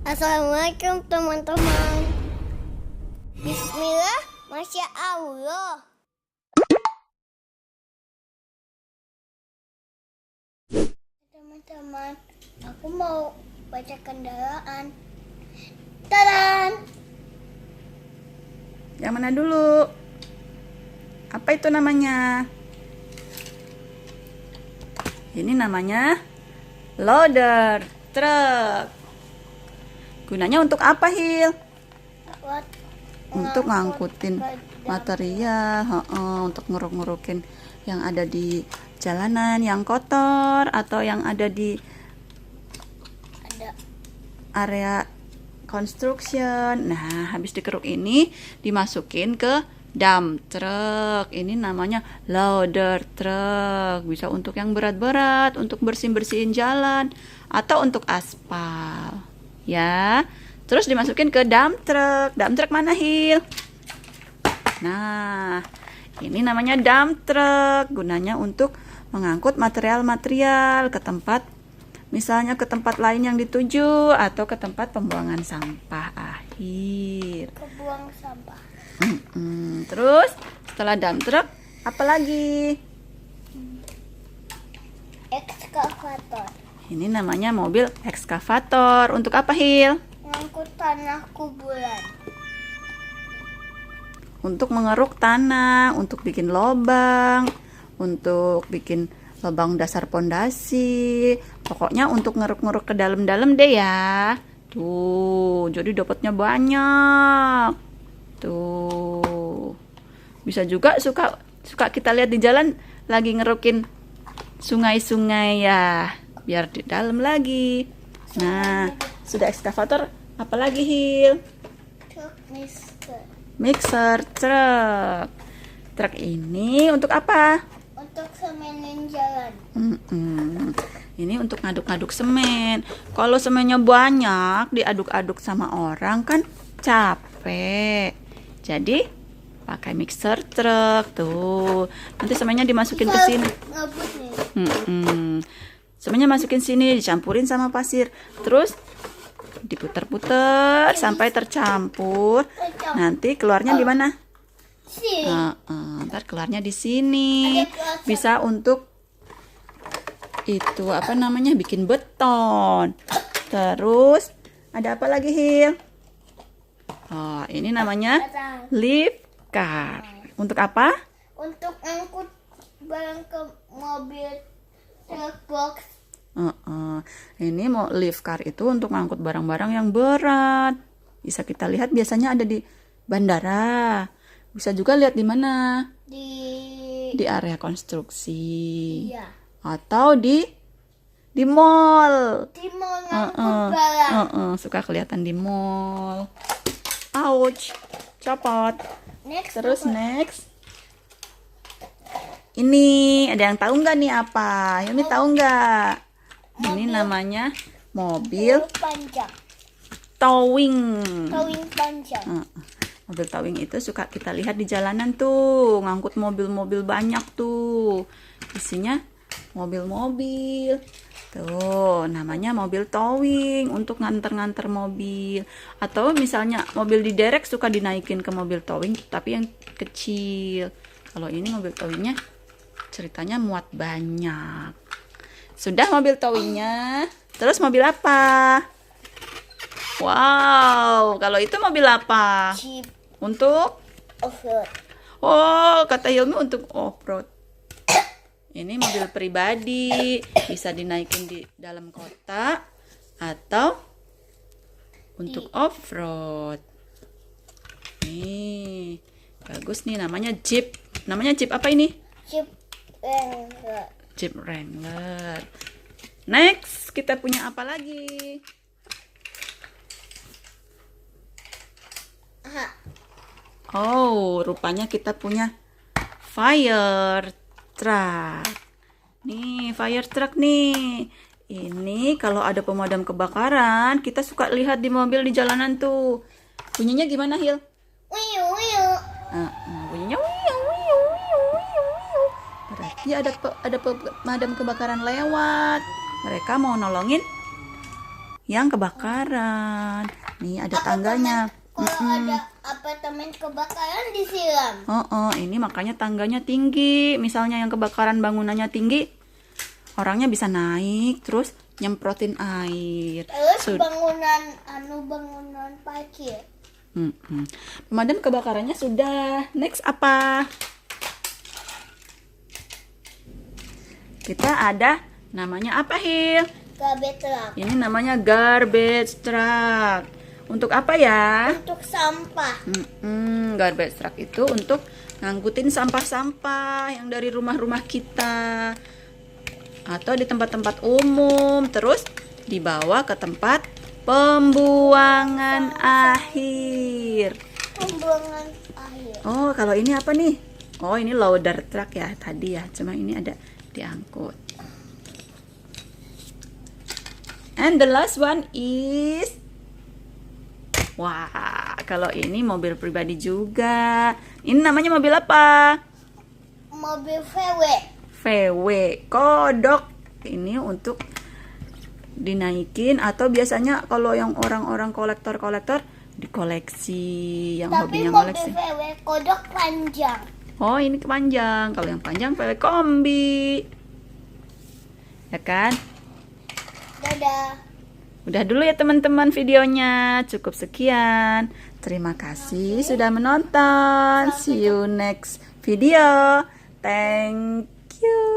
Assalamualaikum teman-teman. Bismillah, Masya Allah. Teman-teman, aku mau baca kendaraan. Tadan! Yang mana dulu? Apa itu namanya? Ini namanya loader truck. Gunanya untuk apa, Hil? Untuk ngangkutin material, untuk ngeruk-ngerukin yang ada di jalanan yang kotor atau yang ada di area construction. Nah, habis dikeruk ini dimasukin ke dump truck. Ini namanya loader truck. Bisa untuk yang berat-berat, untuk bersihin-bersihin jalan atau untuk aspal. Ya. Terus dimasukin ke dump truck. Dump truck mana, Hil? Nah, ini namanya dump truck. Gunanya untuk mengangkut material-material ke tempat, misalnya ke tempat lain yang dituju atau ke tempat pembuangan sampah akhir. Kebuang sampah. Terus setelah dump truck, apa lagi? Ekskavator. Ini namanya mobil ekskavator. Untuk apa, Hil? Mengangkut tanah kuburan. Untuk mengeruk tanah, untuk bikin lubang, untuk bikin lubang dasar pondasi. Pokoknya untuk ngeruk-ngeruk ke dalam-dalam deh ya. Tuh, jadi dapatnya banyak. Tuh. Bisa juga suka kita lihat di jalan lagi ngerukin sungai-sungai ya, biar di dalam lagi. Nah, sudah ekskavator, apalagi, Hil? Truk mister. Mixer truck. Truk ini untuk apa? Untuk semenin jalan. Ini untuk ngaduk-ngaduk semen. Kalau semennya banyak diaduk-aduk sama orang kan capek. Jadi pakai mixer truck tuh. Nanti semennya dimasukin ke sini. Ngebut nih. Semennya masukin sini, dicampurin sama pasir. Terus diputer-puter sampai tercampur. Nanti keluarnya di mana? Sini. Ntar keluarnya di sini. Bisa untuk itu apa namanya, bikin beton. Terus ada apa lagi, Hil? Oh, ini namanya lift car. Untuk apa? Untuk angkut barang ke mobil truk box. Ini mau lift car itu untuk ngangkut barang-barang yang berat. Bisa kita lihat biasanya ada di bandara. Bisa juga lihat di mana? Di area konstruksi. Iya. Atau di mall. Di mau ngangkut barang. Suka kelihatan di mall. Ouch, copot. Next. Terus next. Ini ada yang tahu nggak nih apa? Ini tahu nggak? Ini namanya mobil Panjang. towing. Towing panjang. Mobil towing itu suka kita lihat di jalanan tuh, ngangkut mobil-mobil banyak tuh. Isinya mobil-mobil. Tuh, namanya mobil towing untuk nganter-nganter mobil. Atau misalnya mobil diderek suka dinaikin ke mobil towing tapi yang kecil. Kalau ini mobil towingnya ceritanya muat banyak. Sudah mobil towingnya. Terus mobil apa? Wow, kalau itu mobil apa? Jeep Untuk? off-road. Oh, kata Hilmi untuk off-road. Ini mobil pribadi, bisa dinaikin di dalam kota atau untuk off-road. Nih, bagus nih, namanya Jeep. Namanya Jeep apa ini? Jeep Wrangler. Jeep Wrangler. Next, kita punya apa lagi? Oh, rupanya kita punya fire truck. Nih, fire truck nih. Ini kalau ada pemadam kebakaran, kita suka lihat di mobil di jalanan tuh. Bunyinya gimana, Hil? Wiu wiu. Bunyinya wiu, wiu, wiu, wiu, wiu. Berarti ada pemadam kebakaran lewat. Mereka mau nolongin yang kebakaran. Nih ada tangganya. Kalau ada apartemen kebakaran disiram. Ini makanya tangganya tinggi. Misalnya yang kebakaran bangunannya tinggi, orangnya bisa naik terus nyemprotin air. Terus bangunan parkir. Pemadam kebakarannya sudah. Next apa? Kita ada namanya apa, Hil? Garbage truck. Ini namanya garbage truck. Untuk apa ya? Untuk sampah. Garbage truck itu untuk ngangkutin sampah-sampah yang dari rumah-rumah kita atau di tempat-tempat umum, terus dibawa ke tempat pembuangan akhir. Pembuangan akhir. Oh, kalau ini apa nih? Oh, ini loader truck ya tadi ya. Cuma ini ada diangkut. And the last one is, wah, kalau ini mobil pribadi juga. Ini namanya mobil apa? Mobil VW. VW kodok. Ini untuk dinaikin atau biasanya kalau yang orang-orang kolektor dikoleksi, yang Tapi hobinya mobil koleksi. VW kodok panjang. Oh, ini panjang. Kalau yang panjang VW kombi. Ya kan? Dadah. Udah dulu ya teman-teman videonya. Cukup sekian. Terima kasih sudah menonton. See you next video. Thank you.